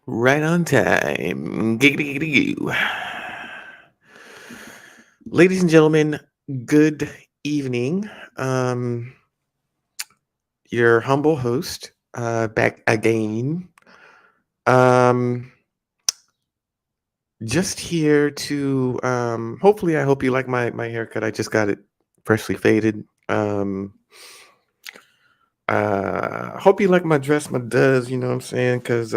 Right on time. Giggity giggity goo. Ladies and gentlemen, good evening. Um, your humble host, back again. Um, just here to hopefully I hope you like my haircut. I just got it freshly faded. Hope you like my dress, my does, you know what I'm saying? Cause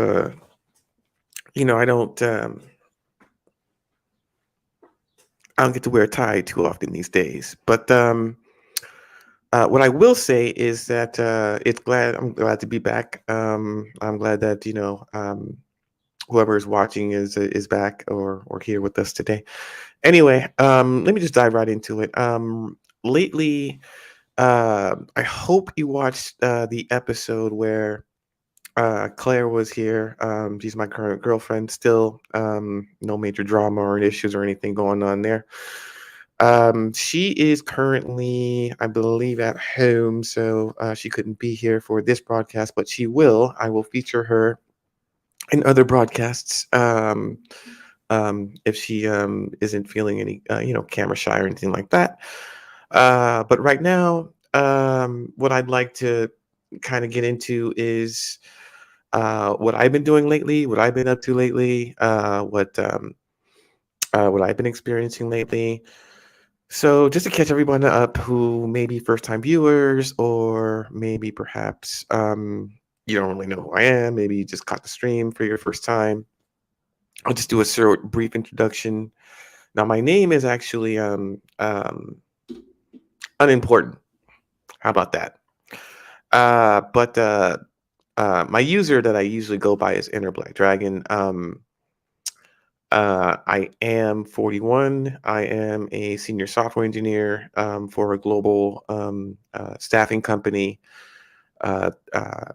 I don't get to wear a tie too often these days. But what I will say is that I'm glad to be back. I'm glad that whoever is watching is back or here with us today. Anyway, let me just dive right into it. Lately, I hope you watched the episode where Claire was here. She's my current girlfriend still. No major drama or issues or anything going on there. She is currently, I believe, at home, so she couldn't be here for this broadcast, but she will. I will feature her in other broadcasts if she isn't feeling any, camera shy or anything like that. But right now, what I'd like to kind of get into is what I've been doing lately, what I've been up to lately, what I've been experiencing lately. So, just to catch everyone up who may be first time viewers, or maybe perhaps you don't really know who I am, maybe you just caught the stream for your first time, I'll just do a short, brief introduction. Now, my name is actually unimportant. How about that? But my user that I usually go by is Inner Black Dragon. I am 41. I am a senior software engineer for a global staffing company. Uh, uh,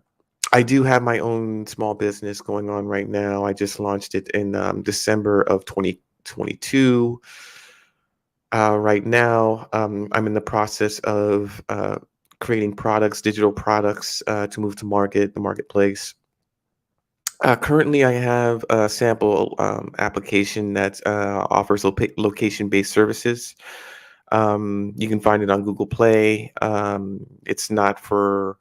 I do have my own small business going on right now. I just launched it in December of 2022. Right now, I'm in the process of creating products, digital products to move to the marketplace. Currently, I have a sample application that offers location-based services. You can find it on Google Play. It's not for,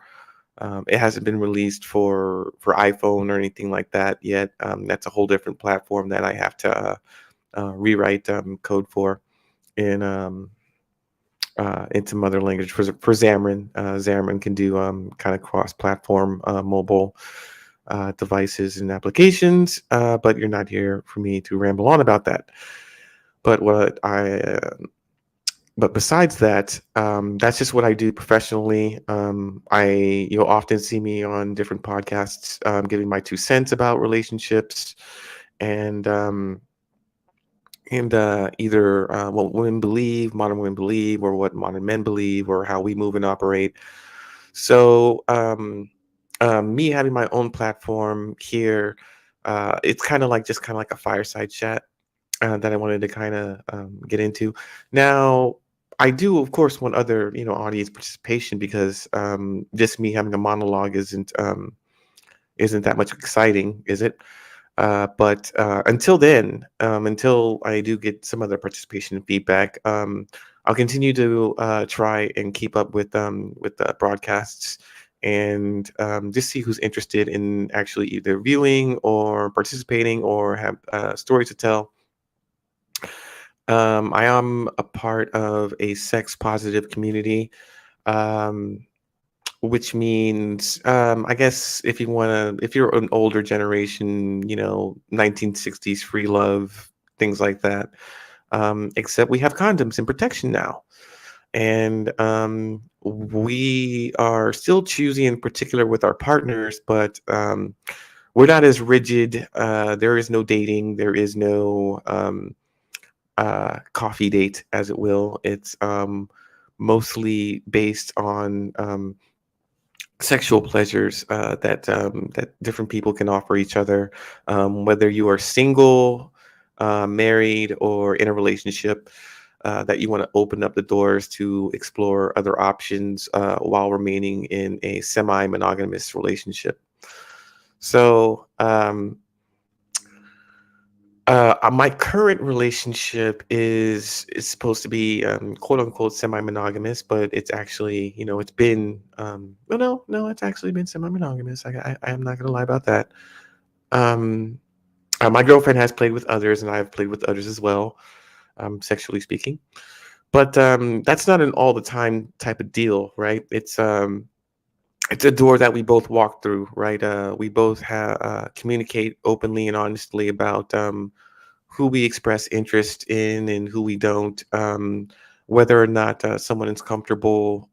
it hasn't been released for iPhone or anything like that yet. That's a whole different platform that I have to rewrite code for in into mother language for Xamarin. Xamarin can do kind of cross-platform mobile devices and applications, but you're not here for me to ramble on about that. But but besides that, that's just what I do professionally. You'll often see me on different podcasts, giving my 2 cents about relationships and either what women believe, modern women believe, or what modern men believe, or how we move and operate. So, me having my own platform here, it's kind of like a fireside chat that I wanted to kind of get into. Now, I do, of course, want other audience participation because just me having a monologue isn't that much exciting, is it? But until then, until I do get some other participation and feedback, I'll continue to try and keep up with the broadcasts and just see who's interested in actually either viewing or participating or have stories to tell. I am a part of a sex positive community. Um, which means, I guess if you're an older generation, 1960s free love, things like that. Except we have condoms and protection now. And we are still choosy in particular with our partners, but we're not as rigid. There is no dating. There is no coffee date, as it will. It's mostly based on sexual pleasures that different people can offer each other, whether you are single, married, or in a relationship. That you want to open up the doors to explore other options while remaining in a semi-monogamous relationship. So My current relationship is supposed to be quote unquote semi-monogamous, but it's actually, it's been well, no, it's actually been semi-monogamous. I am not gonna lie about that. Um, my girlfriend has played with others, and I've played with others as well, sexually speaking. But that's not an all the time type of deal, right? It's a door that we both walk through, right? We both communicate openly and honestly about who we express interest in and who we don't, whether or not someone is comfortable,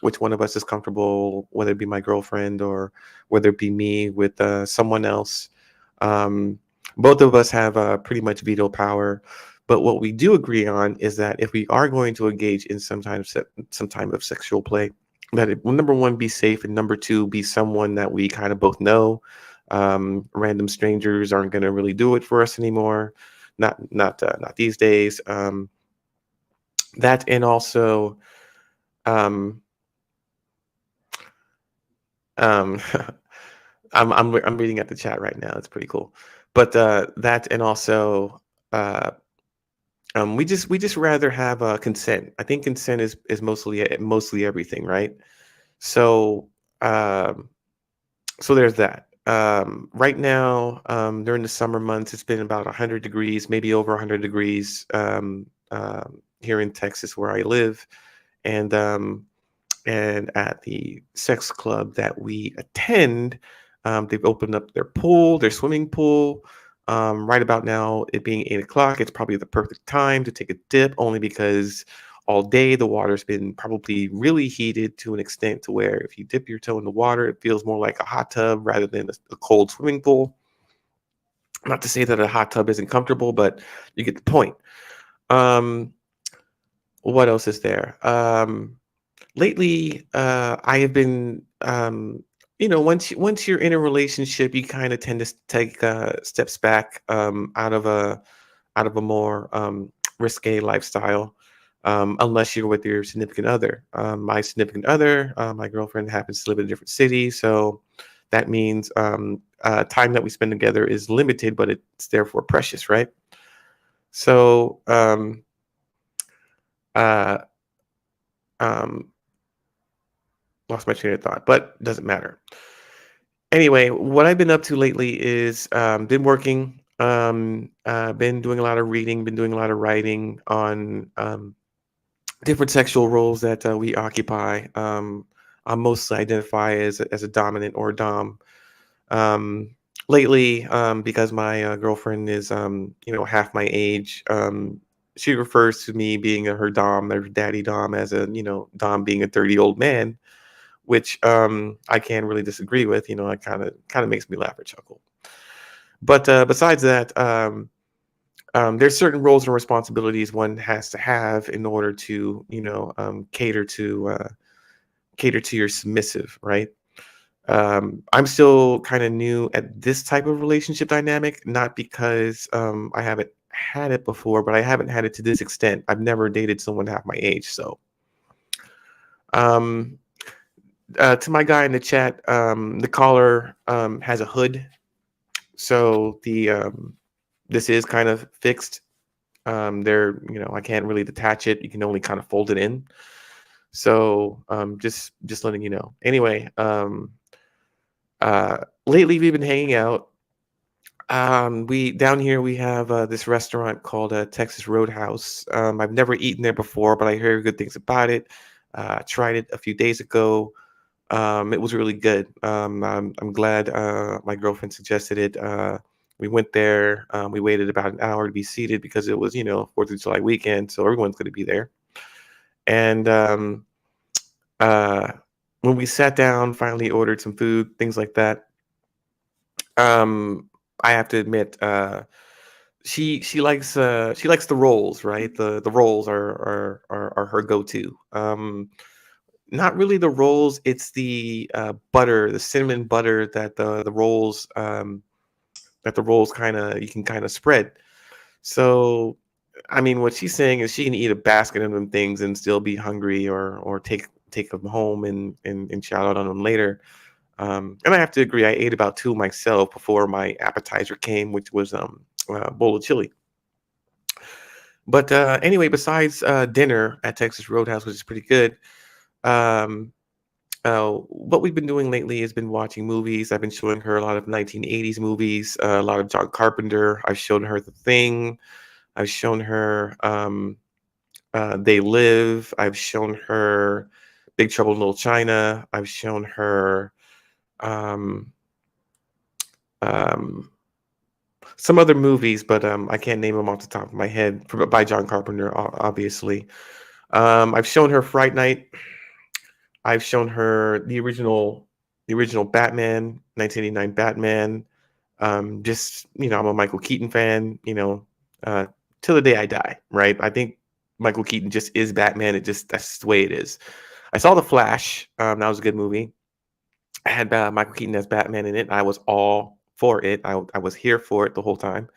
which one of us is comfortable, whether it be my girlfriend or whether it be me with someone else. Um, Both of us have pretty much veto power. But what we do agree on is that if we are going to engage in some time of sexual play, that it will, number one, be safe, and number two, be someone that we kind of both know. Random strangers aren't going to really do it for us anymore, not these days. That and also, um, um, I'm reading at the chat right now. It's pretty cool. But that and also, uh, we just rather have consent. I think consent is mostly everything, right? So um, so there's that. Right now, during the summer months, it's been about 100 degrees, maybe over 100 degrees, here in Texas where I live. And and at the sex club that we attend, they've opened up their swimming pool. Right about now, it being 8 o'clock, it's probably the perfect time to take a dip, only because all day the water's been probably really heated to an extent to where if you dip your toe in the water, it feels more like a hot tub rather than a cold swimming pool. Not to say that a hot tub isn't comfortable, but you get the point. Um, what else is there? Lately, I have been, once you're in a relationship, you kind of tend to take steps back, out of a more risque lifestyle, unless you're with your significant other. My significant other, my girlfriend, happens to live in a different city, so that means time that we spend together is limited, but it's therefore precious, right? So, uh, um, lost my train of thought, but doesn't matter. Anyway, what I've been up to lately is been working, been doing a lot of reading, been doing a lot of writing on different sexual roles that we occupy. I mostly identify as a dominant or dom. Um, Lately, because my girlfriend is half my age, she refers to me being her dom, her daddy dom, as a dom being a 30-old man, which I can't really disagree with. It kind of makes me laugh or chuckle. But besides that, there's certain roles and responsibilities one has to have in order to, cater to your submissive, right? I'm still kind of new at this type of relationship dynamic, not because I haven't had it before, but I haven't had it to this extent. I've never dated someone half my age, so. Um, to my guy in the chat, the collar has a hood, so the this is kind of fixed. I can't really detach it. You can only kind of fold it in. So just letting you know. Anyway, lately we've been hanging out. We down here we have this restaurant called Texas Roadhouse. I've never eaten there before, but I hear good things about it. Tried it a few days ago. It was really good. I'm glad my girlfriend suggested it. We went there. We waited about an hour to be seated because it was, 4th of July weekend, so everyone's going to be there. And uh, when we sat down, finally ordered some food, things like that. Um, I have to admit, she likes the rolls, right? The rolls are her go-to. Not really the rolls, it's the butter, the cinnamon butter that the rolls kinda you can kinda spread. So, I mean, what she's saying is she can eat a basket of them things and still be hungry, or take them home and chow out on them later. And I have to agree, I ate about 2 myself before my appetizer came, which was bowl of chili. But anyway, besides dinner at Texas Roadhouse, which is pretty good, um, what we've been doing lately has been watching movies. I've been showing her a lot of 1980s movies, a lot of John Carpenter. I've shown her The Thing. I've shown her They Live. I've shown her Big Trouble in Little China. I've shown her um, um, some other movies, but I can't name them off the top of my head by John Carpenter, obviously. I've shown her Fright Night. I've shown her the original Batman, 1989 Batman. Just I'm a Michael Keaton fan. Uh, till the day I die. Right? I think Michael Keaton just is Batman. That's the way it is. I saw The Flash. That was a good movie. I had Michael Keaton as Batman in it. I was all for it. I was here for it the whole time.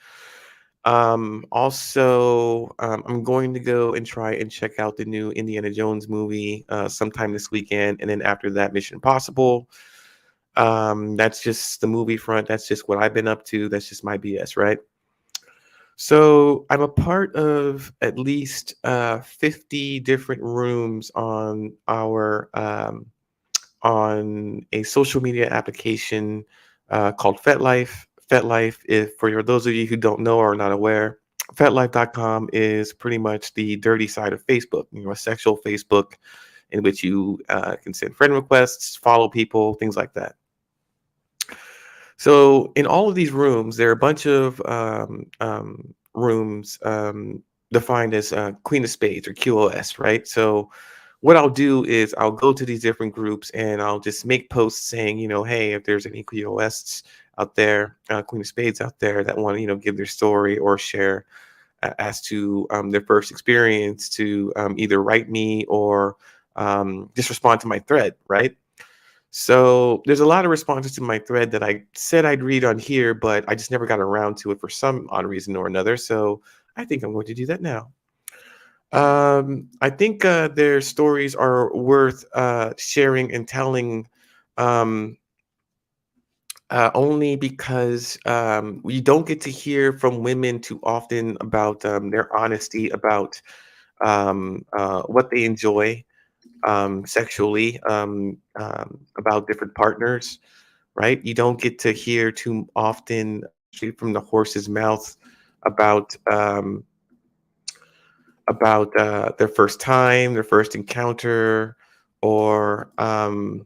Also, I'm going to go and try and check out the new Indiana Jones movie sometime this weekend, and then after that, Mission Impossible. That's just the movie front. That's just what I've been up to. That's just my BS, right? So I'm a part of at least 50 different rooms on a social media application called FetLife. FetLife, if for those of you who don't know or are not aware, FetLife.com is pretty much the dirty side of Facebook. A sexual Facebook in which you can send friend requests, follow people, things like that. So in all of these rooms, there are a bunch of rooms defined as Queen of Spades or QoS, right? So what I'll do is I'll go to these different groups and I'll just make posts saying, hey, if there's any QoS out there, Queen of Spades out there that want to, give their story or share as to their first experience, to either write me or just respond to my thread, right? So there's a lot of responses to my thread that I said I'd read on here, but I just never got around to it for some odd reason or another. So I think I'm going to do that now. I think their stories are worth sharing and telling, um, only because we don't get to hear from women too often about their honesty about what they enjoy sexually, about different partners, right? You don't get to hear too often straight from the horse's mouth about their first time, their first encounter, or the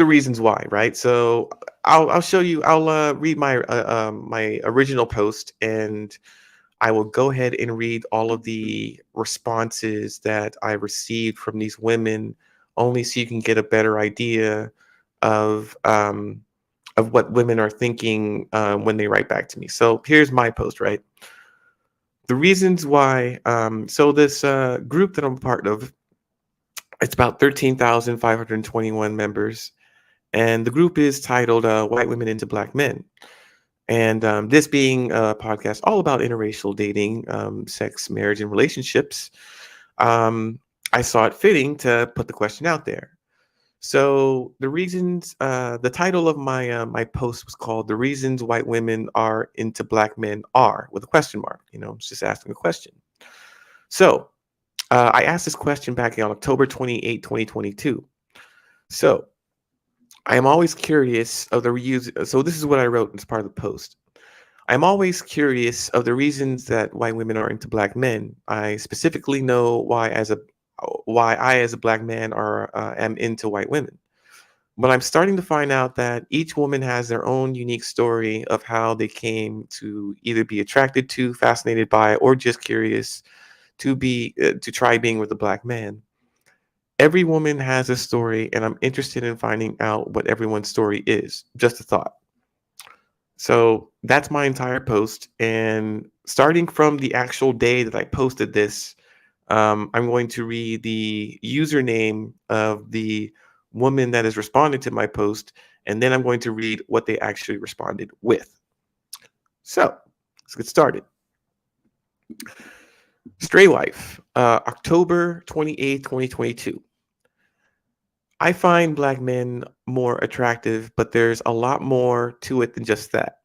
reasons why, right? So I'll show you. I'll read my original post, and I will go ahead and read all of the responses that I received from these women, only so you can get a better idea of what women are thinking when they write back to me. So here's my post, right? The reasons why. So this group that I'm part of, it's about 13,521 members, and the group is titled "White Women into Black Men." And this being a podcast all about interracial dating, sex, marriage, and relationships, I saw it fitting to put the question out there. So the title of my post was called "The Reasons White Women Are into Black Men Are," with a question mark. It's just asking a question. So I asked this question back on October 28, 2022. So I am always curious of the reuse. So this is what I wrote as part of the post. I'm always curious of the reasons that white women are into black men. I specifically know why I as a black man am into white women. But I'm starting to find out that each woman has their own unique story of how they came to either be attracted to, fascinated by, or just curious to try being with a black man. Every woman has a story, and I'm interested in finding out what everyone's story is. Just a thought. So that's my entire post. And starting from the actual day that I posted this, I'm going to read the username of the woman that has responded to my post, and then I'm going to read what they actually responded with. So let's get started. Stray Wife, October 28th, 2022. I find black men more attractive, but there's a lot more to it than just that.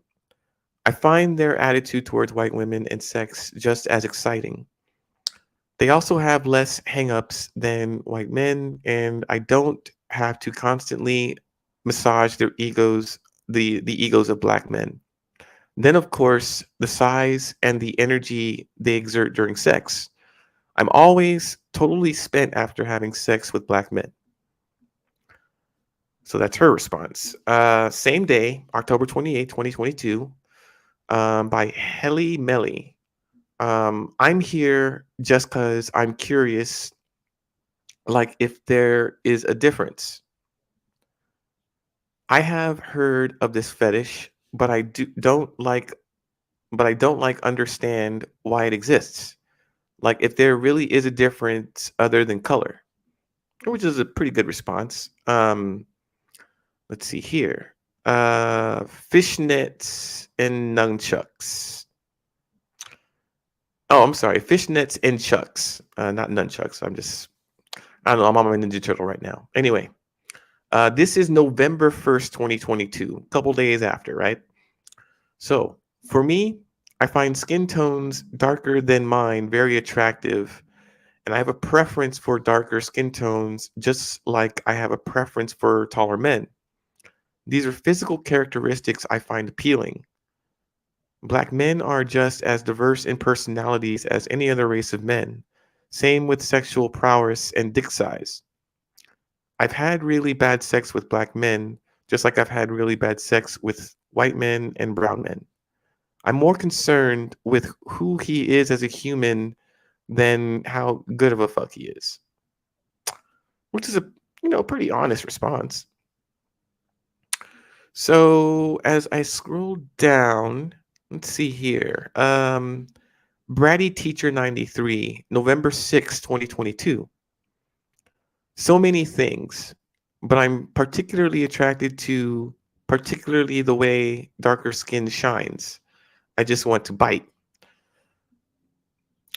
I find their attitude towards white women and sex just as exciting. They also have less hangups than white men, and I don't have to constantly massage their egos, the egos of black men. Then, of course, the size and the energy they exert during sex. I'm always totally spent after having sex with black men. So that's her response. Same day, October 28th, 2022, by Helly Melly. I'm here just because I'm curious, like if there is a difference. I have heard of this fetish, but I don't like understand why it exists. Like if there really is a difference other than color, which is a pretty good response. Let's see here. Fishnets and nunchucks. Oh, I'm sorry. Fishnets and chucks, not nunchucks. I don't know. I'm on my Ninja Turtle right now. Anyway, this is November 1st, 2022, a couple days after, right? So for me, I find skin tones darker than mine very attractive, and I have a preference for darker skin tones, just like I have a preference for taller men. These are physical characteristics I find appealing. Black men are just as diverse in personalities as any other race of men. Same with sexual prowess and dick size. I've had really bad sex with black men, just like I've had really bad sex with white men and brown men. I'm more concerned with who he is as a human than how good of a fuck he is, which is a pretty honest response. So as I scroll down, let's see here. Bratty Teacher 93, November 6th, 2022. So many things, but I'm particularly attracted to particularly the way darker skin shines. I just want to bite.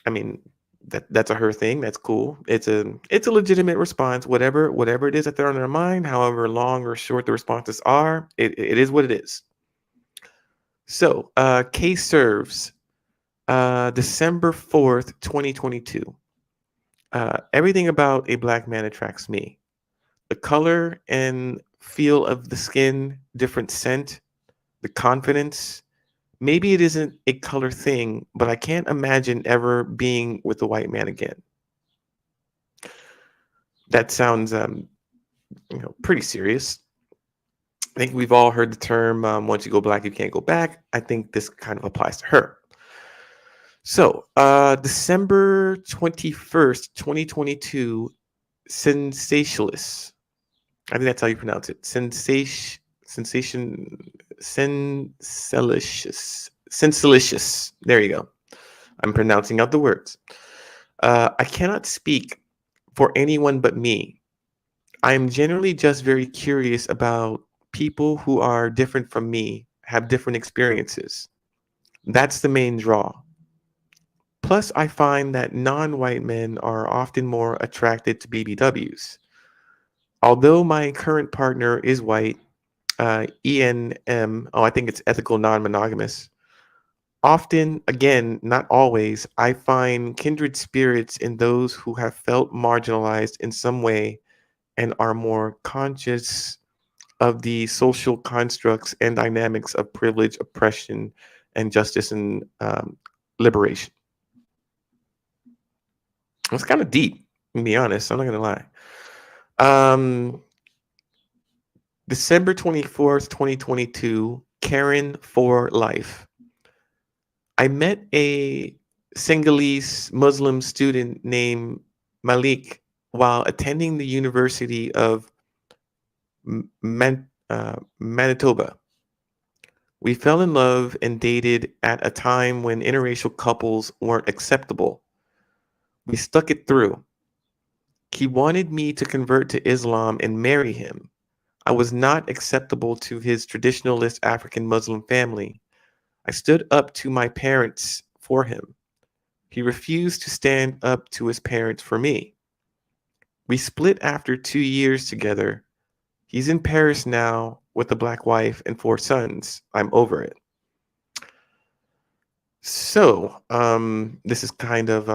I mean, that's a her thing. That's cool. It's a legitimate response. Whatever it is that they're on their mind, however long or short the responses are, it is what it is. So, case serves December 4th, 2022. Everything about a black man attracts me. The color and feel of the skin, different scent, the confidence. Maybe it isn't a color thing, but I can't imagine ever being with a white man again. That sounds, pretty serious. I think we've all heard the term, once you go black, you can't go back. I think this kind of applies to her. So, December 21st, 2022, Sensationalist. I think that's how you pronounce it. Sensalicious. There you go. I'm pronouncing out the words. I cannot speak for anyone but me. I am generally just very curious about people who are different from me, have different experiences. That's the main draw. Plus, I find that non-white men are often more attracted to BBWs. Although my current partner is white, ENM, oh, I think it's ethical non-monogamous. Often, again, not always, I find kindred spirits in those who have felt marginalized in some way and are more conscious of the social constructs and dynamics of privilege, oppression, and justice and liberation. It's kind of deep, to be honest. I'm not gonna lie. Um, December 24th, 2022, Karen for Life. I met a Senegalese Muslim student named Malik while attending the University of Manitoba. We fell in love and dated at a time when interracial couples weren't acceptable. We stuck it through. He wanted me to convert to Islam and marry him. I was not acceptable to his traditionalist African Muslim family. I stood up to my parents for him. He refused to stand up to his parents for me. We split after 2 years together. He's in Paris now with a black wife and 4 sons. I'm over it. So, this is kind of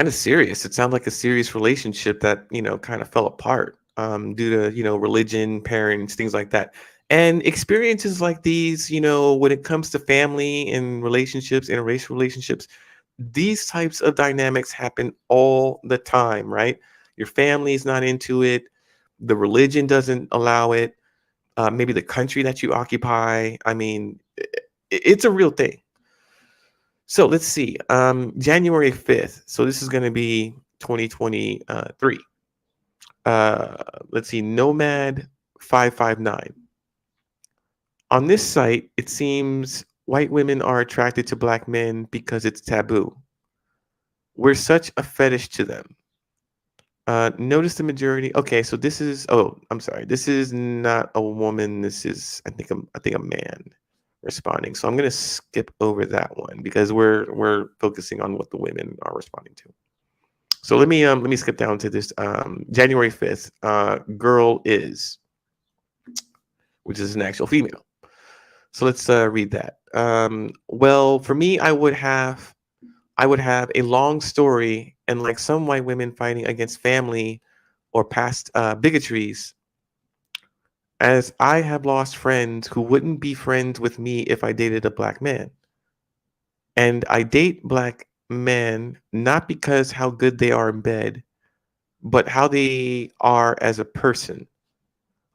serious. It sounds like a serious relationship that, kind of fell apart due to, religion, parents, things like that. And experiences like these, when it comes to family and relationships, interracial relationships, these types of dynamics happen all the time, right? Your family's not into it. The religion doesn't allow it. Maybe the country that you occupy. I mean, it's a real thing. So let's see. January 5th. So this is going to be 2023. Uh, let's see. Nomad 559. On this site, it seems white women are attracted to black men because it's taboo. We're such a fetish to them. Notice the majority. Okay, so this is. Oh, I'm sorry. This is not a woman. This is, I think, a man responding. So I'm gonna skip over that one because we're focusing on what the women are responding to. So let me skip down to this January 5th. Girl is, which is an actual female. So let's read that. Well, for me, I would have a long story, and like some white women fighting against family or past bigotries, as I have lost friends who wouldn't be friends with me if I dated a black man. And I date black men not because how good they are in bed, but how they are as a person.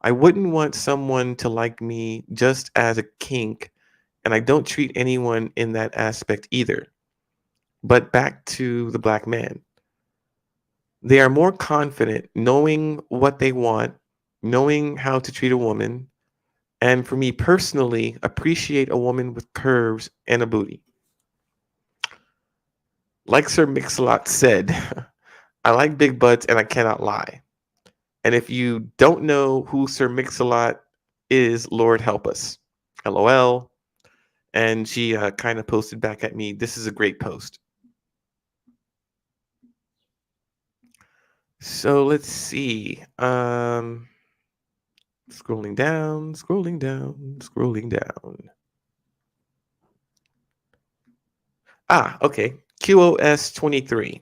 I wouldn't want someone to like me just as a kink, and I don't treat anyone in that aspect either. But back to the black man. They are more confident knowing what they want, knowing how to treat a woman, and for me personally, appreciate a woman with curves and a booty. Like Sir Mix-a-Lot said, I like big butts and I cannot lie. And if you don't know who Sir Mix-a-Lot is, Lord help us. LOL. And she kind of posted back at me, this is a great post. So let's see. Scrolling down, scrolling down, scrolling down. Okay. QOS 23.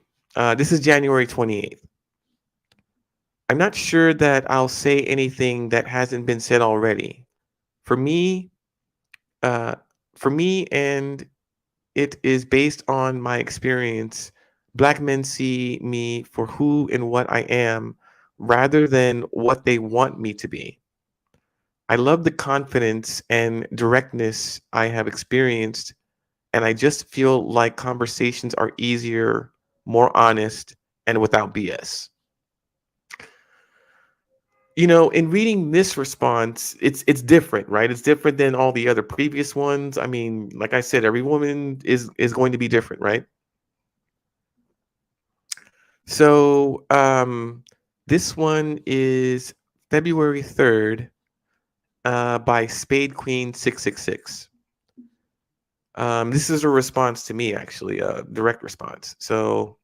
This is January 28th. I'm not sure that I'll say anything that hasn't been said already. For me, uh, and it is based on my experience. Black men see me for who and what I am rather than what they want me to be. I love the confidence and directness I have experienced, and I just feel like conversations are easier, more honest, and without BS. In reading this response, it's different, right? It's different than all the other previous ones. I mean, like I said, every woman is going to be different, right? So, this one is February 3rd, by Spade Queen 666. This is a response to me, actually, a direct response. So,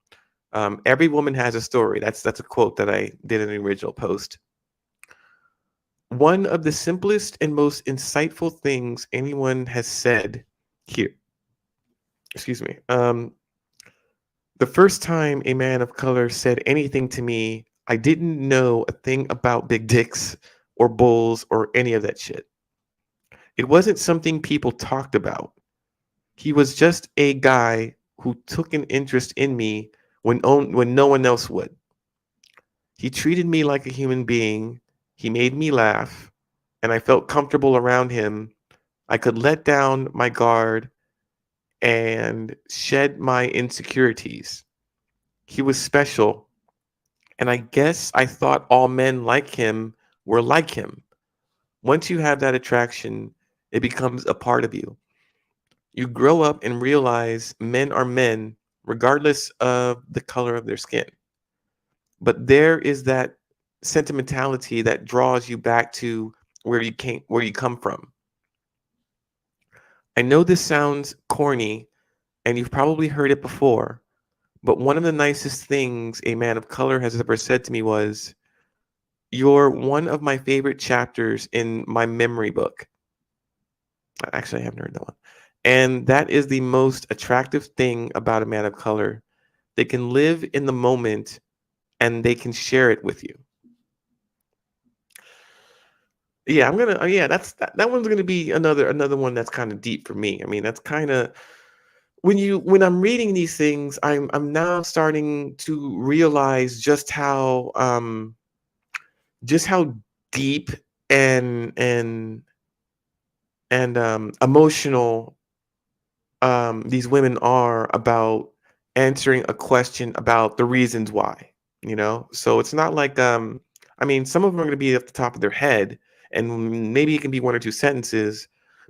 every woman has a story. That's a quote that I did in the original post. One of the simplest and most insightful things anyone has said here. Excuse me. The first time a man of color said anything to me, I didn't know a thing about big dicks or bulls or any of that shit. It wasn't something people talked about. He was just a guy who took an interest in me when no one else would. He treated me like a human being. He made me laugh, and I felt comfortable around him. I could let down my guard and shed my insecurities. He was special, and I guess I thought all men like him were like him. Once you have that attraction, it becomes a part of you. You grow up and realize men are men, regardless of the color of their skin. But there is that sentimentality that draws you back to where you come from. I know this sounds corny, and you've probably heard it before, But one of the nicest things a man of color has ever said to me was, "You're one of my favorite chapters in my memory book." Actually, I haven't heard that one. And that is the most attractive thing about a man of color. They can live in the moment and they can share it with you. Yeah, I'm gonna. Yeah, that one's gonna be another one that's kind of deep for me. I mean, that's kind of when I'm reading these things, I'm now starting to realize just how deep and emotional these women are about answering a question about the reasons why, you know? So it's not like, I mean, some of them are going to be at the top of their head, and maybe it can be one or two sentences,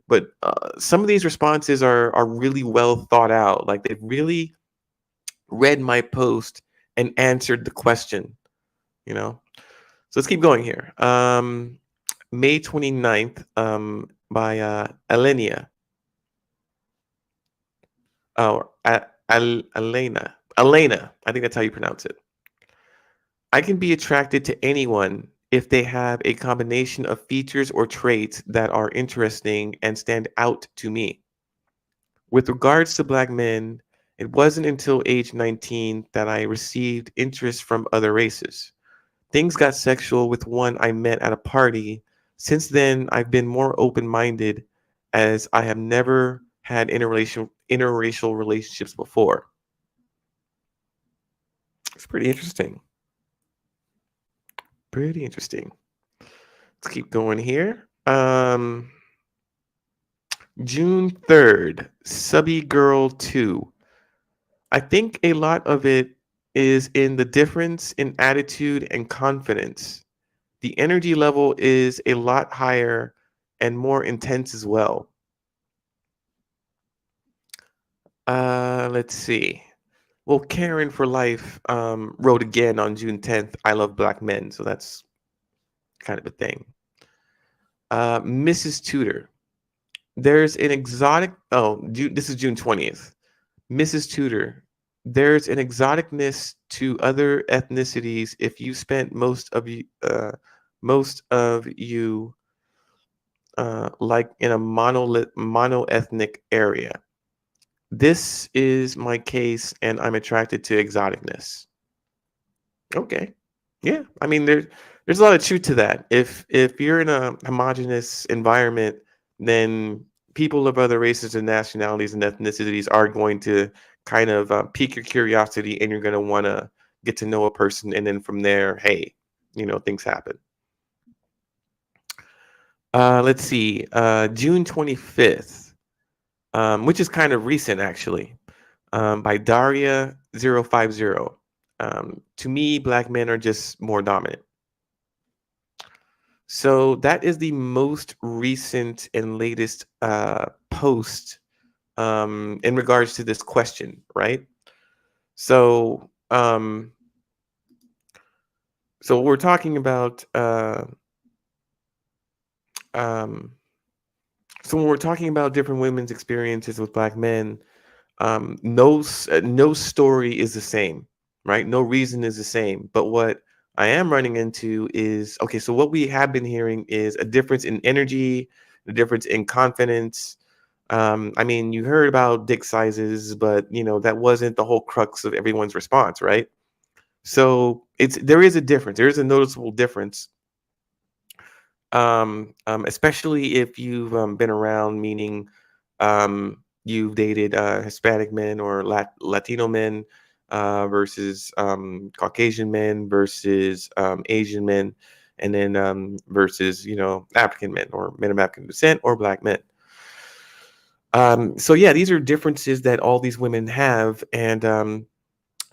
but some of these responses are really well thought out. Like they've really read my post and answered the question, you know? So let's keep going here. May 29th, by Elenia. Oh, Elena. I think that's how you pronounce it. I can be attracted to anyone if they have a combination of features or traits that are interesting and stand out to me. With regards to black men, it wasn't until age 19 that I received interest from other races. Things got sexual with one I met at a party. Since then, I've been more open minded as I have never had interracial relationships before. It's pretty interesting. Pretty interesting. Let's keep going here. June 3rd, Subby Girl 2. I think a lot of it is in the difference in attitude and confidence. The energy level is a lot higher and more intense as well. Let's see. Well, Karen for Life wrote again on June 10th, I love black men. So that's kind of a thing. Mrs. Tudor. There's an exotic. Oh, this is June 20th. Mrs. Tudor. There's an exoticness to other ethnicities if you spent most of you like in a monoethnic area. This is my case, and I'm attracted to exoticness. Okay. Yeah. I mean, there's a lot of truth to that. If you're in a homogenous environment, then people of other races and nationalities and ethnicities are going to kind of pique your curiosity, and you're going to want to get to know a person, and then from there, hey, things happen. Let's see. June 25th, which is kind of recent actually, by Daria 050. To me, black men are just more dominant. So that is the most recent and latest post in regards to this question, right? So, so we're talking about. Um, so when we're talking about different women's experiences with black men, no story is the same, right? No reason is the same. But what I am running into is, okay, so what we have been hearing is a difference in energy, a difference in confidence. I mean, you heard about dick sizes, but that wasn't the whole crux of everyone's response, right? So there is a difference. There is a noticeable difference, especially if you've been around, meaning you've dated Hispanic men or Latino men versus Caucasian men versus Asian men, and then versus African men or men of African descent or black men. So yeah, these are differences that all these women have, and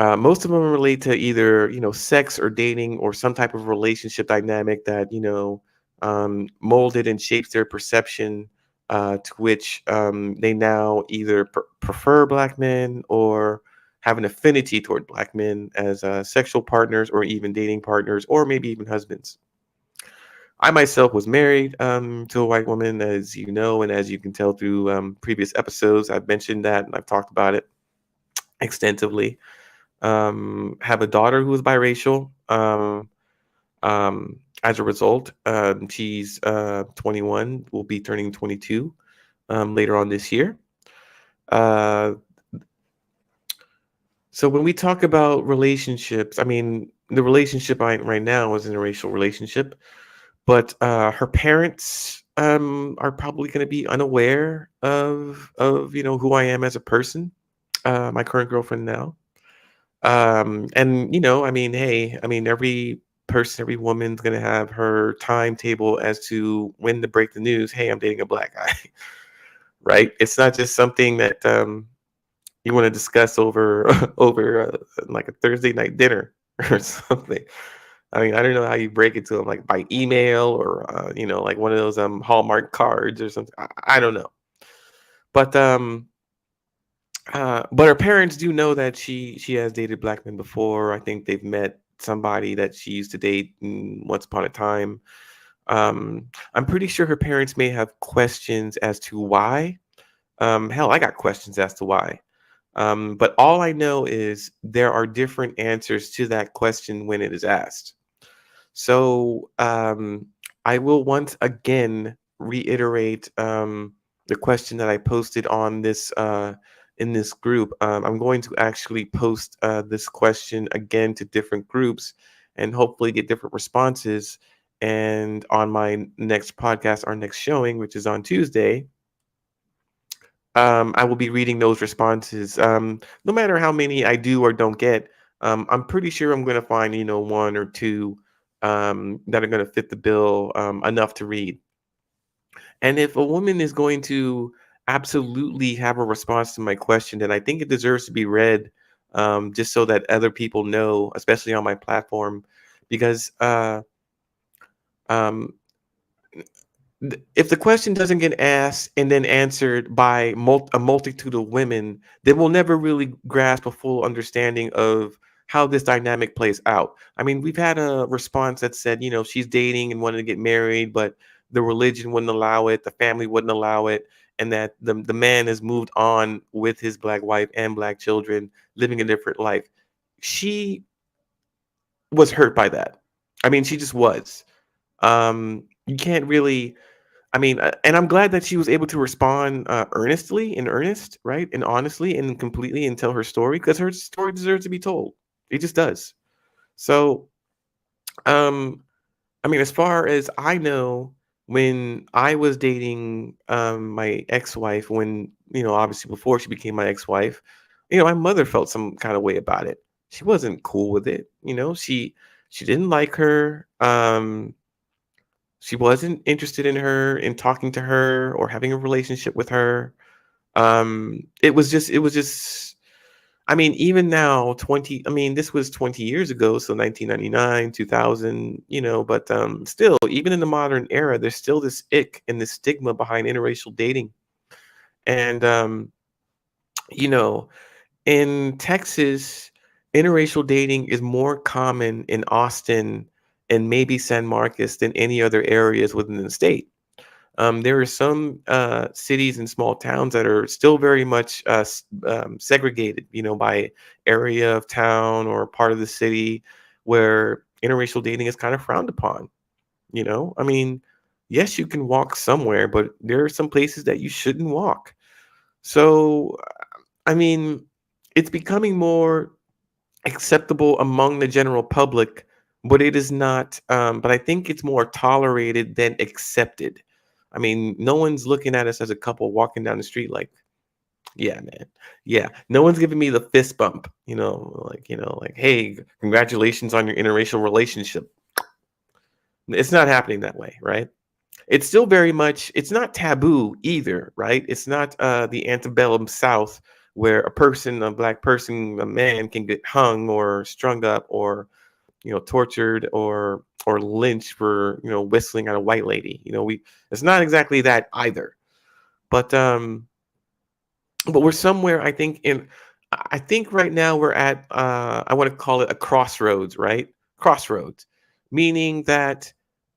most of them relate to either sex or dating or some type of relationship dynamic that molded and shapes their perception, to which they now either prefer black men or have an affinity toward black men as sexual partners or even dating partners or maybe even husbands. I myself was married to a white woman, as you know, and as you can tell through previous episodes, I've mentioned that and I've talked about it extensively. Have a daughter who is biracial. As a result, she's 21, will be turning 22 later on this year. Uh, so when we talk about relationships, I mean, the relationship right now is an interracial relationship, but her parents are probably going to be unaware of who I am as a person. My current girlfriend now. And I mean, hey, I mean, every person, every woman's gonna have her timetable as to when to break the news. Hey, I'm dating a black guy, right? It's not just something that you want to discuss over over like a Thursday night dinner or something. I mean, I don't know how you break it to them, like by email or like one of those Hallmark cards or something. I don't know, but but her parents do know that she has dated black men before. I think they've met somebody that she used to date once upon a time. I'm pretty sure her parents may have questions as to why. Hell, I got questions as to why. But all I know is there are different answers to that question when it is asked. So I will once again reiterate the question that I posted on this in this group. I'm going to actually post this question again to different groups and hopefully get different responses. And on my next podcast, our next showing, which is on Tuesday, I will be reading those responses. No matter how many I do or don't get, I'm pretty sure I'm going to find, one or two that are going to fit the bill enough to read. And if a woman is going to absolutely have a response to my question, then I think it deserves to be read just so that other people know, especially on my platform, because um, if the question doesn't get asked and then answered by a multitude of women, then we'll never really grasp a full understanding of how this dynamic plays out. I mean, we've had a response that said, she's dating and wanted to get married, but the religion wouldn't allow it, the family wouldn't allow it, and that the man has moved on with his black wife and black children, living a different life. She was hurt by that. I mean, she just was. You can't really I mean, and I'm glad that she was able to respond earnestly and earnest, right? And honestly and completely and tell her story because her story deserves to be told. It just does. So, um, I mean, as far as I know, when I was dating my ex-wife, when, obviously before she became my ex-wife, my mother felt some kind of way about it. She wasn't cool with it. She didn't like her. She wasn't interested in her, in talking to her or having a relationship with her. It was just I mean, even now, 20 I mean, this was 20 years ago, so 1999, 2000, but still, even in the modern era, there's still this ick and this stigma behind interracial dating. And you know, in Texas, interracial dating is more common in Austin and maybe San Marcos than any other areas within the state. There are some cities and small towns that are still very much segregated, by area of town or part of the city where interracial dating is kind of frowned upon. I mean, yes, you can walk somewhere, but there are some places that you shouldn't walk. So, I mean, it's becoming more acceptable among the general public, but it is not. But I think it's more tolerated than accepted. I mean, no one's looking at us as a couple walking down the street like, yeah, man, yeah. No one's giving me the fist bump, like, hey, congratulations on your interracial relationship. It's not happening that way, right? It's still very much. It's not taboo either, right? It's not the antebellum South where a black person, a man, can get hung or strung up or tortured or lynched for whistling at a white lady. We it's not exactly that either. But we're somewhere. I think right now we're at I want to call it a crossroads, right? Crossroads, meaning that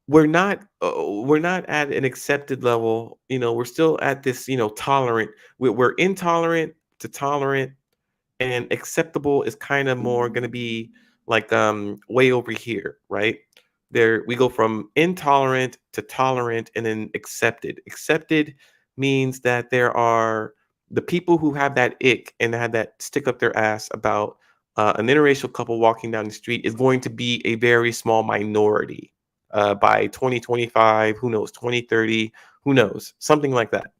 we're not at an accepted level. We're still at this tolerant. We're intolerant to tolerant and acceptable is kind of more going to be like way over here, right? There we go from intolerant to tolerant and then accepted. Accepted means that there are the people who have that ick and have that stick up their ass about an interracial couple walking down the street is going to be a very small minority by 2025, who knows, 2030, who knows, something like that.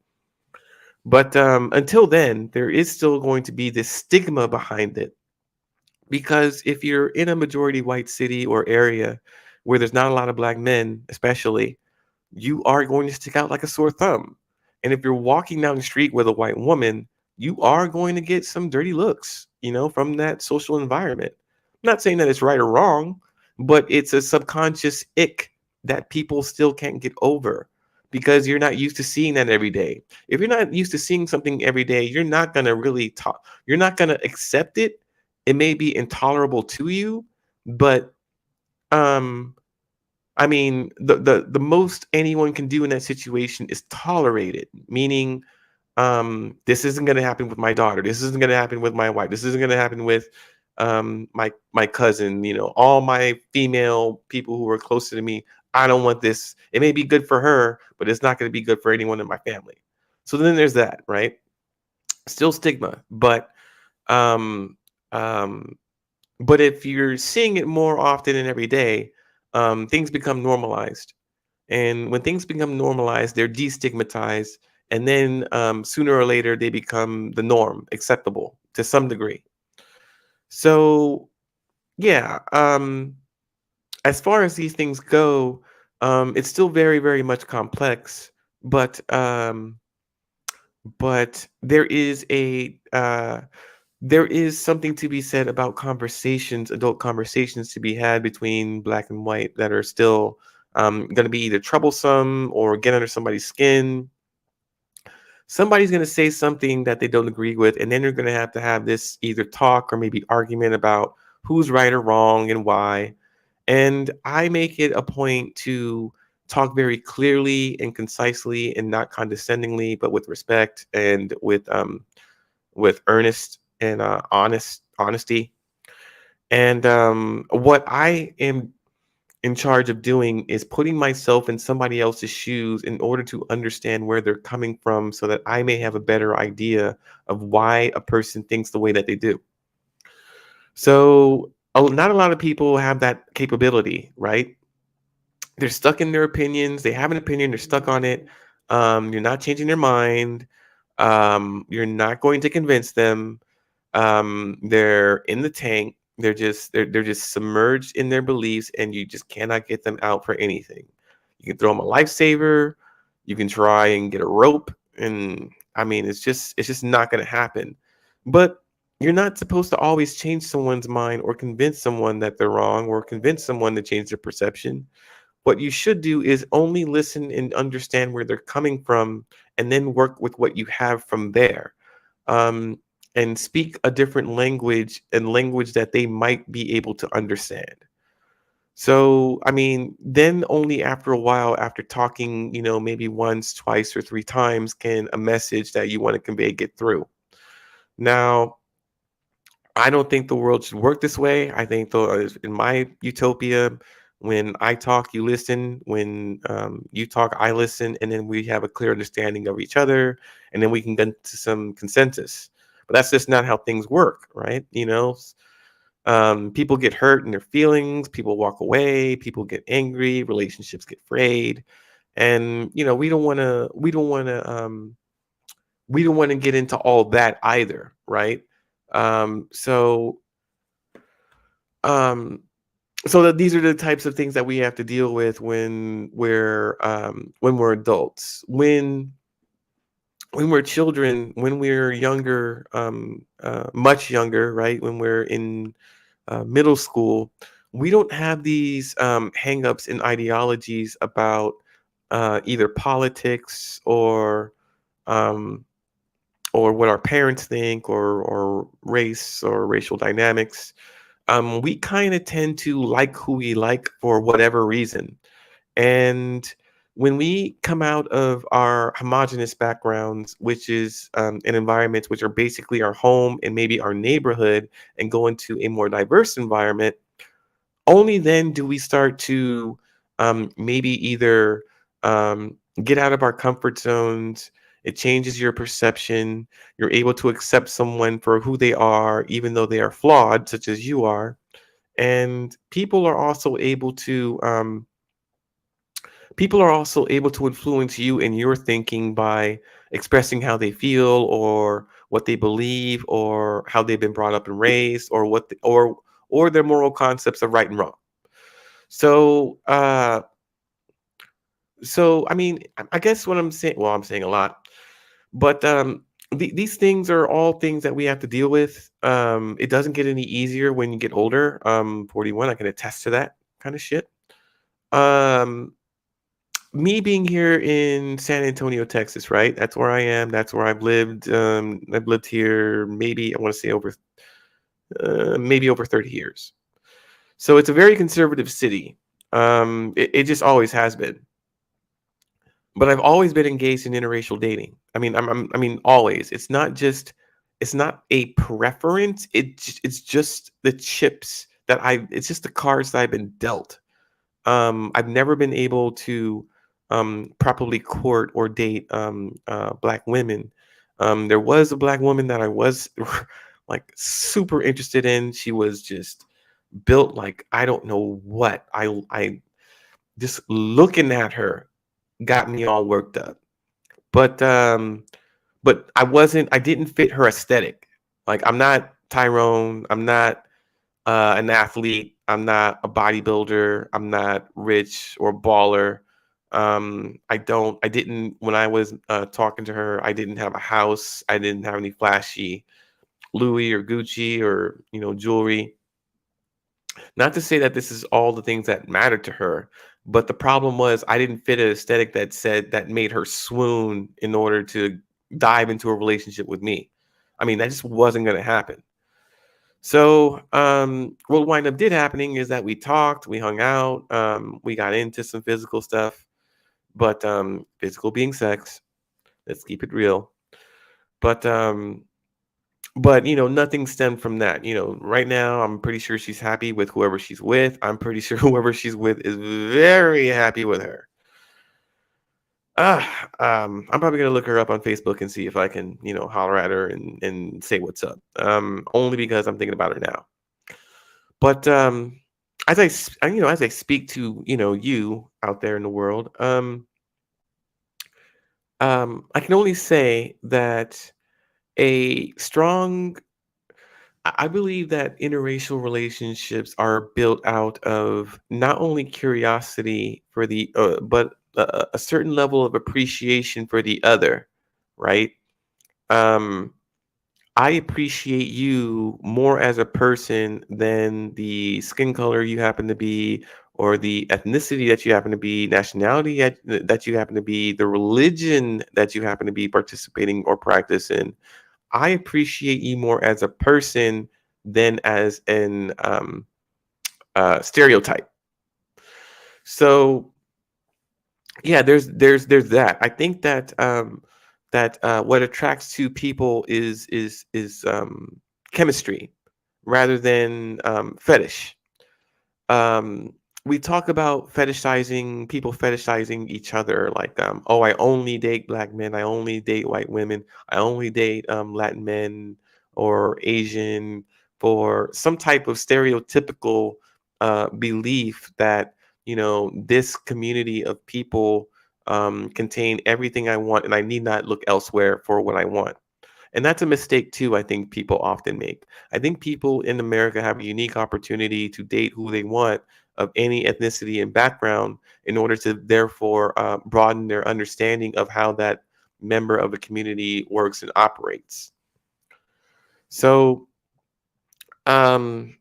But until then, there is still going to be this stigma behind it. Because if you're in a majority white city or area where there's not a lot of black men, especially, you are going to stick out like a sore thumb. And if you're walking down the street with a white woman, you are going to get some dirty looks, from that social environment. I'm not saying that it's right or wrong, but it's a subconscious ick that people still can't get over because you're not used to seeing that every day. If you're not used to seeing something every day, you're not going to really talk, you're not going to accept it. It may be intolerable to you, but um I mean, the most anyone can do in that situation is tolerate it, meaning this isn't going to happen with my daughter. This isn't going to happen with my wife. This isn't going to happen with my cousin, all my female people who are closer to me. I don't want this. It may be good for her, but it's not going to be good for anyone in my family. So then there's that, right? Still stigma, um um but if you're seeing it more often and every day, things become normalized. And when things become normalized, they're destigmatized. And then sooner or later, they become the norm, acceptable to some degree. So, yeah, as far as these things go, it's still very, very much complex. But there is there is something to be said about conversations, adult conversations to be had between black and white that are still going to be either troublesome or get under somebody's skin. Somebody's going to say something that they don't agree with, and then you're going to have this either talk or maybe argument about who's right or wrong and why. And I make it a point to talk very clearly and concisely and not condescendingly, but with respect and with earnest and honesty. And what I am in charge of doing is putting myself in somebody else's shoes in order to understand where they're coming from so that I may have a better idea of why a person thinks the way that they do. So, not a lot of people have that capability, right? They're stuck in their opinions. They have an opinion, they're stuck on it. You're not changing their mind. You're not going to convince them. They're in the tank. They're just submerged in their beliefs, and you just cannot get them out for anything. You can throw them a lifesaver. You can try and get a rope, and I mean, it's just not going to happen. But you're not supposed to always change someone's mind or convince someone that they're wrong or convince someone to change their perception. What you should do is only listen and understand where they're coming from, and then work with what you have from there. Um, and speak a different language and language that they might be able to understand. So, I mean, then only after a while, after talking, maybe once, twice, or three times, can a message that you want to convey get through. Now, I don't think the world should work this way. I think, though, in my utopia, when I talk, you listen. When you talk, I listen, and then we have a clear understanding of each other, and then we can get to some consensus. But that's just not how things work, right? People get hurt in their feelings. People walk away. People get angry. Relationships get frayed, and we don't want to get into all that either, right? Um, so um, so that these are the types of things that we have to deal with when we're adults. When we're children, when we're younger, much younger, right? When we're in middle school, we don't have these hangups and ideologies about either politics um, or what our parents think or race or racial dynamics. We kind of tend to like who we like for whatever reason. And when we come out of our homogenous backgrounds, which is an environment which are basically our home and maybe our neighborhood, and go into a more diverse environment, only then do we start to maybe either get out of our comfort zones. It changes your perception. You're able to accept someone for who they are, even though they are flawed, such as you are. And people are also able to influence you in your thinking by expressing how they feel or what they believe or how they've been brought up and raised or or their moral concepts of right and wrong. So, I mean, I guess what I'm saying, well, I'm saying a lot, but these things are all things that we have to deal with. It doesn't get any easier when you get older. 41, I can attest to that kind of shit. Um, Me being here in San Antonio, Texas, right? That's where I am. That's where I've lived. I've lived here maybe I want to say over maybe over 30 years. So it's a very conservative city. It just always has been. But I've always been engaged in interracial dating. I mean, always. It's not a preference. It's just the chips that it's just the cards that I've been dealt. I've never been able to properly court or date black women. There was a black woman that I was like super interested in. She was just built like I don't know what. I just looking at her got me all worked up. But I didn't fit her aesthetic. Like I'm not Tyrone. I'm not an athlete. I'm not a bodybuilder. I'm not rich or baller. I didn't, when I was talking to her, I didn't have a house. I didn't have any flashy Louis or Gucci or, jewelry. Not to say that this is all the things that mattered to her, but the problem was I didn't fit an aesthetic that made her swoon in order to dive into a relationship with me. I mean, that just wasn't going to happen. So, what wind up did happening is that we talked, we hung out, we got into some physical stuff, but physical being sex. Let's keep it real. But nothing stemmed from that. Right now, I'm pretty sure she's happy with whoever she's with. I'm pretty sure whoever she's with is very happy with her. I'm probably gonna look her up on Facebook and see if I can, holler at her and say what's up. Only because I'm thinking about her now. But as I speak to you out there in the world, I can only say that a strong I believe that interracial relationships are built out of not only curiosity for but a certain level of appreciation for the other, right? Um, I appreciate you more as a person than the skin color you happen to be, or the ethnicity that you happen to be, nationality that you happen to be, the religion that you happen to be participating or practicing. I appreciate you more as a person than as an stereotype. So yeah, there's that. I think that what attracts to people is chemistry rather than fetish. um we talk about fetishizing each other, like oh, I only date black men, I only date white women, I only date Latin men or Asian, for some type of stereotypical belief that this community of people contain everything I want and I need not look elsewhere for what I want. And that's a mistake too, I think people often make. I think people in America have a unique opportunity to date who they want of any ethnicity and background in order to therefore broaden their understanding of how that member of a community works and operates. So, um,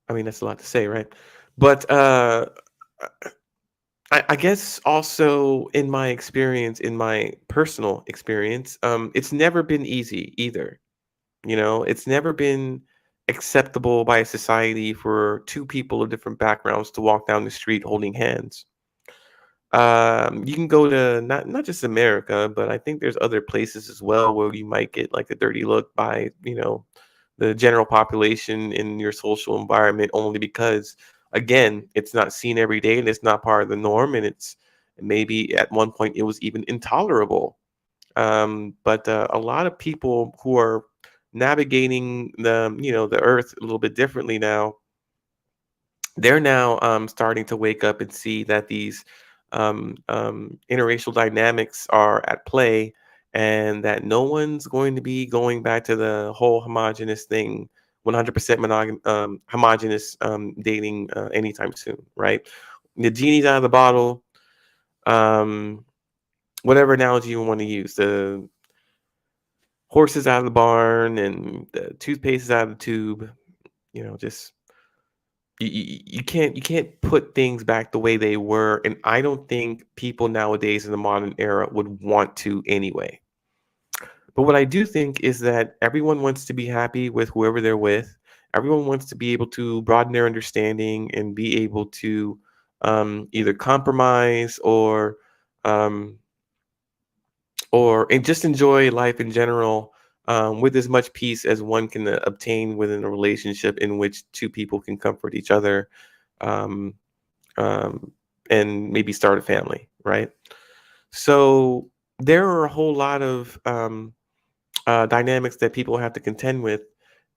I mean, that's a lot to say, right? But I guess also in my experience, in my personal experience, it's never been easy either. It's never been acceptable by society for two people of different backgrounds to walk down the street holding hands. You can go to not just America, but I think there's other places as well where you might get like a dirty look by, the general population in your social environment only because again, it's not seen every day and it's not part of the norm and it's maybe at one point it was even intolerable. But a lot of people who are navigating the earth a little bit differently now, they're now starting to wake up and see that these interracial dynamics are at play and that no one's going to be going back to the whole homogenous thing, 100% homogenous dating anytime soon, right? The genie's out of the bottle. Um, whatever analogy you want to use, the horse is out of the barn and the toothpaste is out of the tube. Just you can't put things back the way they were, and I don't think people nowadays in the modern era would want to anyway. But what I do think is that everyone wants to be happy with whoever they're with. Everyone wants to be able to broaden their understanding and be able to either compromise um, or and just enjoy life in general with as much peace as one can obtain within a relationship in which two people can comfort each other. Um, um, and maybe start a family, right? So there are a whole lot of dynamics that people have to contend with.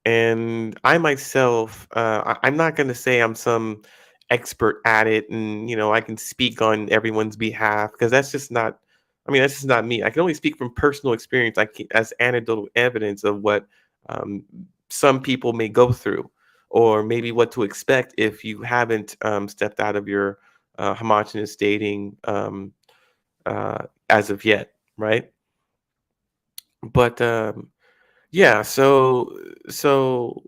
And I myself, I'm not going to say I'm some expert at it and, I can speak on everyone's behalf because that's just not me. I can only speak from personal experience as anecdotal evidence of what um, some people may go through or maybe what to expect if you haven't stepped out of your homogenous dating as of yet, right? But yeah, so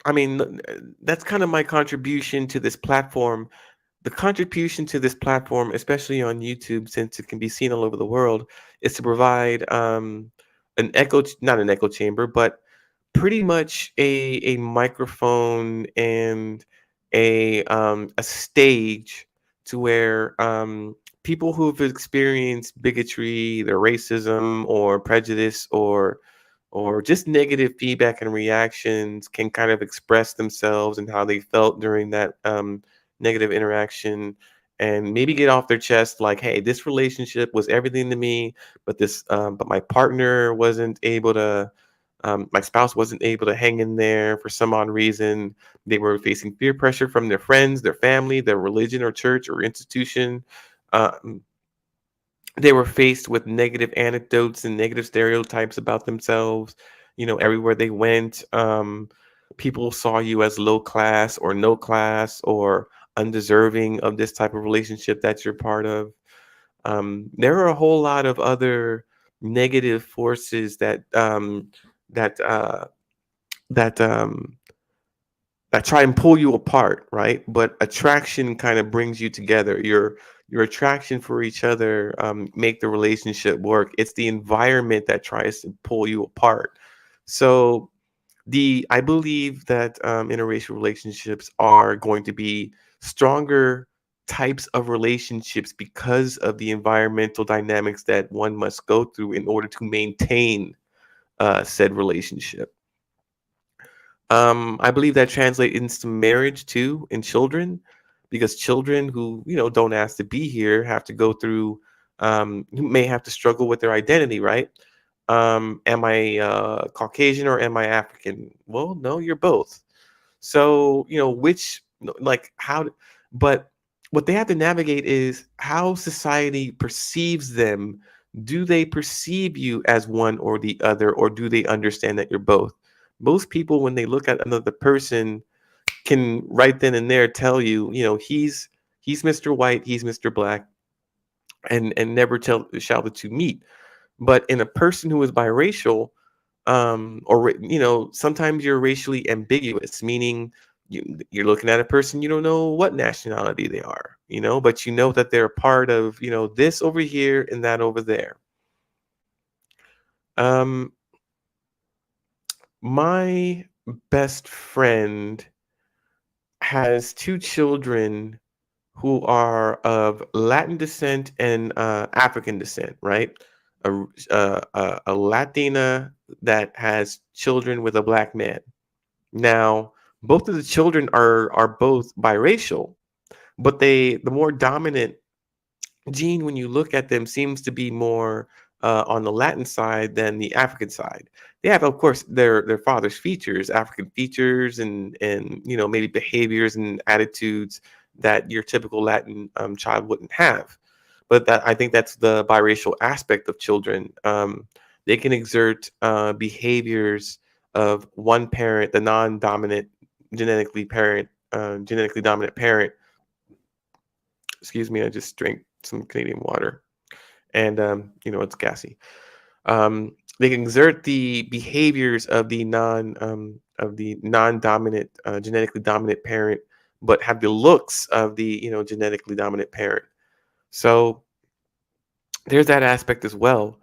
I mean, that's kind of my contribution to this platform. The contribution to this platform, especially on YouTube, since it can be seen all over the world, is to provide not an echo chamber, but pretty much a microphone and a stage to where people who've experienced bigotry, either racism or prejudice or just negative feedback and reactions can kind of express themselves and how they felt during that negative interaction and maybe get off their chest like, hey, this relationship was everything to me, but my partner wasn't able to my spouse wasn't able to hang in there for some odd reason. They were facing peer pressure from their friends, their family, their religion or church or institution. Um, they were faced with negative anecdotes and negative stereotypes about themselves. Everywhere they went, people saw you as low class or no class or undeserving of this type of relationship that you're part of. There are a whole lot of other negative forces that that that try and pull you apart, right? But attraction kind of brings you together. Your attraction for each other make the relationship work. It's the environment that tries to pull you apart. So the I believe that interracial relationships are going to be stronger types of relationships because of the environmental dynamics that one must go through in order to maintain said relationship. I believe that translates into marriage too and children, because children who don't ask to be here have to go through, who may have to struggle with their identity, right? Am I Caucasian or am I African? Well, no, you're both. So which like how, but what they have to navigate is how society perceives them. Do they perceive you as one or the other, or do they understand that you're both? Most people, when they look at another person, can right then and there tell you, he's Mr. White, he's Mr. Black, and never tell shall the two meet. But in a person who is biracial, sometimes you're racially ambiguous, meaning you're looking at a person, you don't know what nationality they are, but you know that they're a part of, this over here and that over there. Um, my best friend has two children who are of Latin descent and African descent, right? A Latina that has children with a black man. Now, both of the children are both biracial, but the more dominant gene, when you look at them, seems to be more on the Latin side than the African side. They have, of course, their father's features, African features, and maybe behaviors and attitudes that your typical Latin child wouldn't have. But that I think that's the biracial aspect of children. They can exert behaviors of one parent, the non-dominant genetically dominant parent. Excuse me, I just drank some Canadian water, and it's gassy. They can exert the behaviors of the non-dominant genetically dominant parent, but have the looks of the genetically dominant parent. So there's that aspect as well.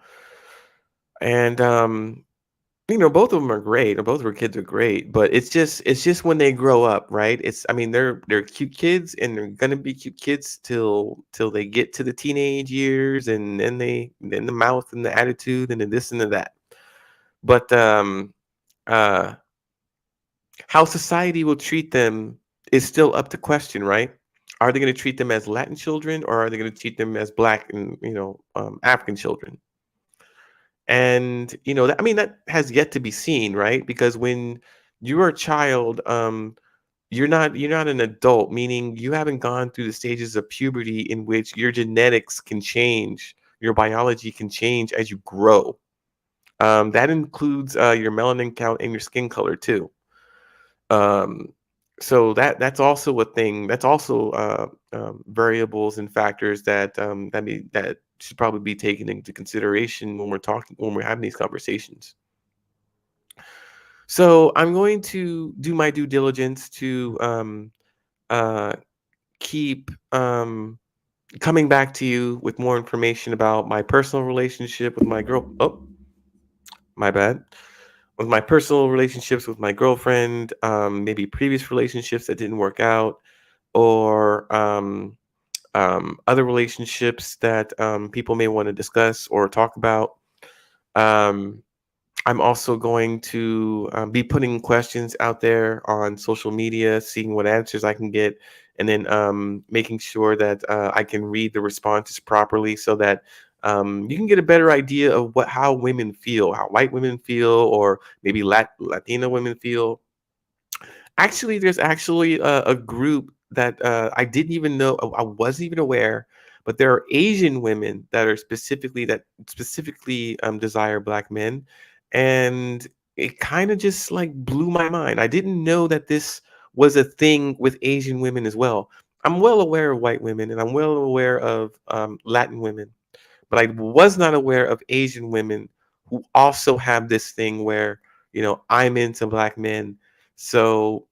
And both of them are great, or both of our kids are great, but it's just when they grow up, right? I mean, they're cute kids, and they're gonna be cute kids till they get to the teenage years, and then the mouth and the attitude and the this and the that. But uh, how society will treat them is still up to question, right? Are they going to treat them as Latin children, or are they going to treat them as Black and African children? And I mean, that has yet to be seen, right? Because when you're a child, you're not an adult, meaning you haven't gone through the stages of puberty in which your genetics can change, your biology can change as you grow. That includes your melanin count and your skin color too. Um, so that's also a thing. That's also variables and factors that should probably be taken into consideration when we're having these conversations. So I'm going to do my due diligence to uh, keep coming back to you with more information about my personal relationship with my girl. Oh, my bad. With my personal relationships with my girlfriend, maybe previous relationships that didn't work out, or other relationships that people may want to discuss or talk about. Um, I'm also going to be putting questions out there on social media, seeing what answers I can get, and then making sure that I can read the responses properly, so that you can get a better idea of how women feel, how white women feel, or maybe Latina women feel. Actually, there's actually a group that I didn't even know, I wasn't even aware, but there are Asian women that specifically desire black men, and it kind of just like blew my mind. I didn't know that this was a thing with Asian women as well. I'm well aware of white women, and I'm well aware of Latin women, but I was not aware of Asian women who also have this thing where, I'm into black men. So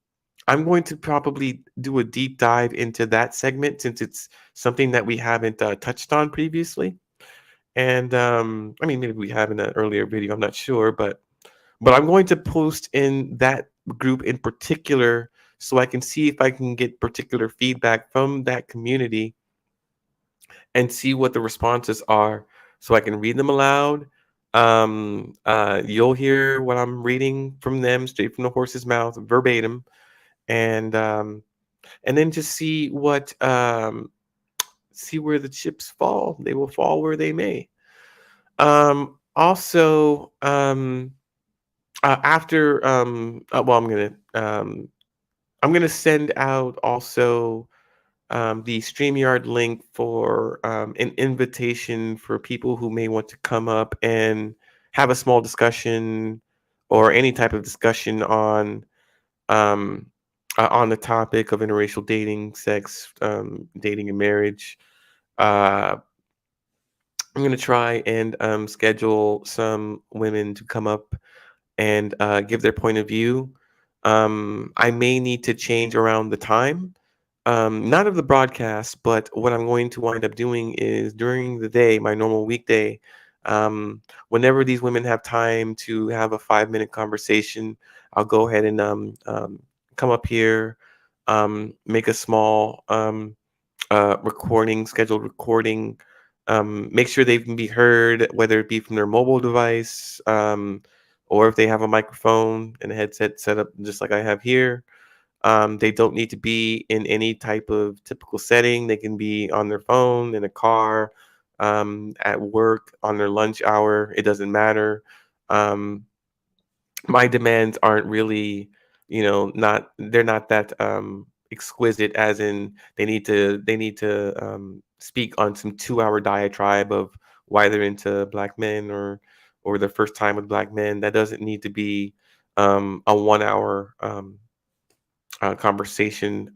I'm going to probably do a deep dive into that segment, since it's something that we haven't touched on previously. And I mean, maybe we have in an earlier video, I'm not sure, but I'm going to post in that group in particular, so I can see if I can get particular feedback from that community and see what the responses are, so I can read them aloud. You'll hear what I'm reading from them straight from the horse's mouth, verbatim, and then just see where the chips fall. They will fall where they may. Also, after well, I'm gonna send out also the StreamYard link for an invitation for people who may want to come up and have a small discussion, or any type of discussion um, on the topic of interracial dating, sex, dating, and marriage. Uh, I'm going to try and schedule some women to come up and give their point of view. I may need to change around the time, not of the broadcast, but what I'm going to wind up doing is during the day, my normal weekday, whenever these women have time to have a 5-minute conversation, I'll go ahead and come up here, make a small scheduled recording. Make sure they can be heard, whether it be from their mobile device, or if they have a microphone and a headset set up just like I have here. They don't need to be in any type of typical setting. They can be on their phone, in a car, at work, on their lunch hour. It doesn't matter. Um, my demands aren't really, not they're not that exquisite, as in they need to speak on some 2-hour diatribe of why they're into black men, or their first time with black men. That doesn't need to be a 1 hour conversation.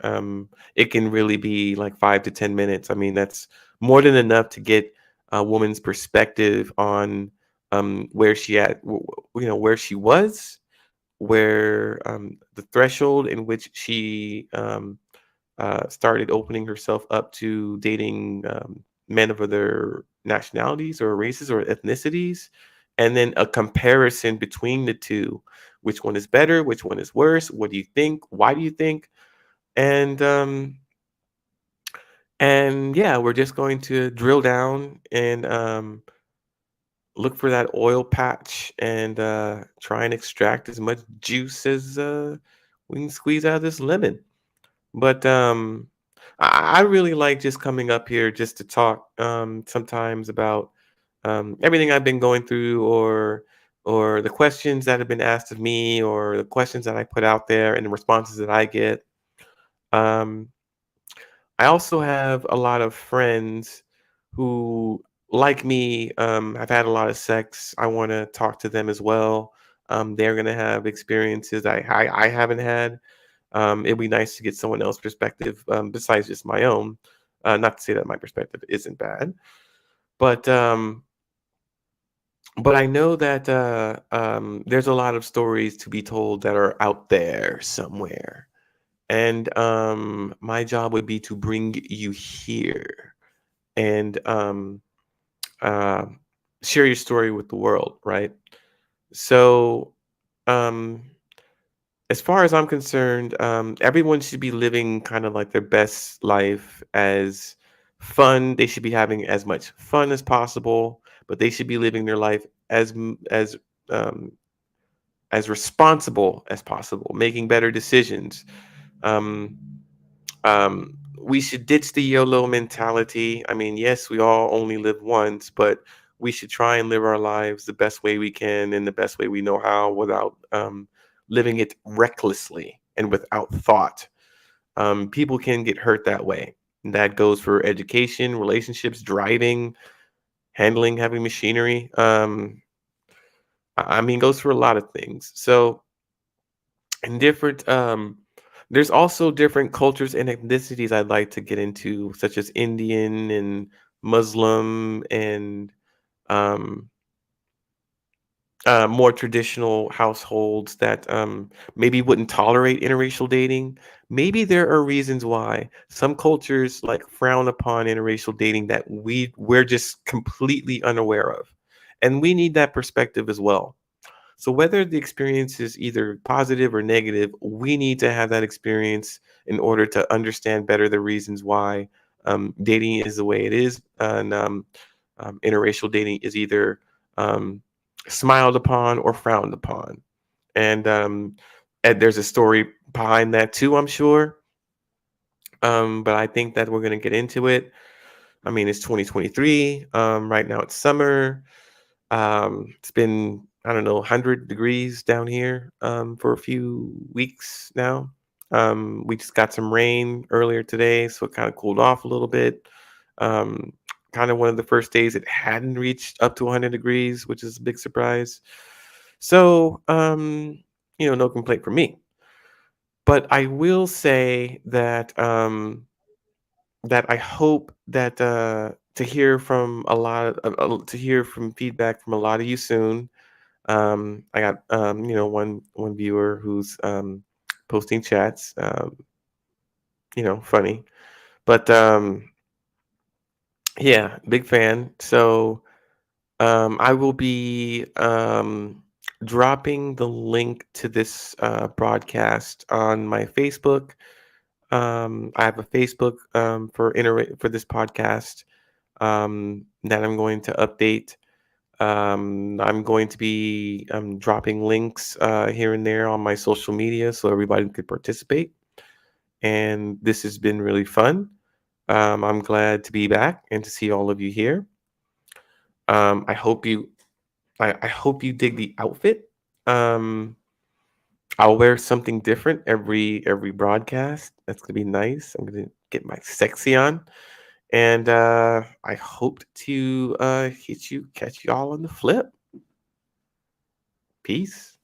It can really be like 5 to 10 minutes. I mean, that's more than enough to get a woman's perspective on where she at, where she was, where the threshold in which she started opening herself up to dating men of other nationalities or races or ethnicities, and then a comparison between the two. Which one is better? Which one is worse? What do you think? Why do you think? And yeah, we're just going to drill down and look for that oil patch, and try and extract as much juice as we can squeeze out of this lemon. But I really like just coming up here just to talk sometimes about everything I've been going through, or the questions that have been asked of me, or the questions that I put out there and the responses that I get. Um, I also have a lot of friends who, like me, have had a lot of sex. I want to talk to them as well. They're going to have experiences I haven't had. It'd be nice to get someone else's perspective besides just my own. Not to say that my perspective isn't bad, but I know that there's a lot of stories to be told that are out there somewhere, and my job would be to bring you here and uh, share your story with the world, right? So, um, as far as I'm concerned, everyone should be living kind of like their best life as fun. They should be having as much fun as possible, but they should be living their life um, as responsible as possible, making better decisions. Um, we should ditch the YOLO mentality. I mean, yes, we all only live once, but we should try and live our lives the best way we can in the best way we know how, without living it recklessly and without thought. People can get hurt that way. And that goes for education, relationships, driving, handling heavy machinery. I mean, goes for a lot of things. So, and different there's also different cultures and ethnicities I'd like to get into, such as Indian and Muslim, and um more traditional households that maybe wouldn't tolerate interracial dating. Maybe there are reasons why some cultures like frown upon interracial dating that we're just completely unaware of, and we need that perspective as well. So whether the experience is either positive or negative, we need to have that experience in order to understand better the reasons why dating is the way it is, and interracial dating is either um, smiled upon or frowned upon. And there's a story behind that too, I'm sure. But I think that we're going to get into it. I mean, it's 2023. Right now it's summer. It's been, I don't know, 100 degrees down here for a few weeks now. We just got some rain earlier today, so it kind of cooled off a little bit. Um, Kind of one of the first days it hadn't reached up to 100 degrees, which is a big surprise. So, no complaint from me. But I will say that I hope that to hear from to hear from feedback from a lot of you soon. I got one viewer who's posting chats, funny, but yeah, big fan. So I will be dropping the link to this broadcast on my Facebook. I have a Facebook for this podcast that I'm going to update. I'm going to be dropping links here and there on my social media so everybody could participate. And this has been really fun. I'm glad to be back and to see all of you here. Um, I hope you I hope you dig the outfit. Um, I'll wear something different every broadcast. That's gonna be nice. I'm gonna get my sexy on, and I hope to catch you all on the flip. Peace.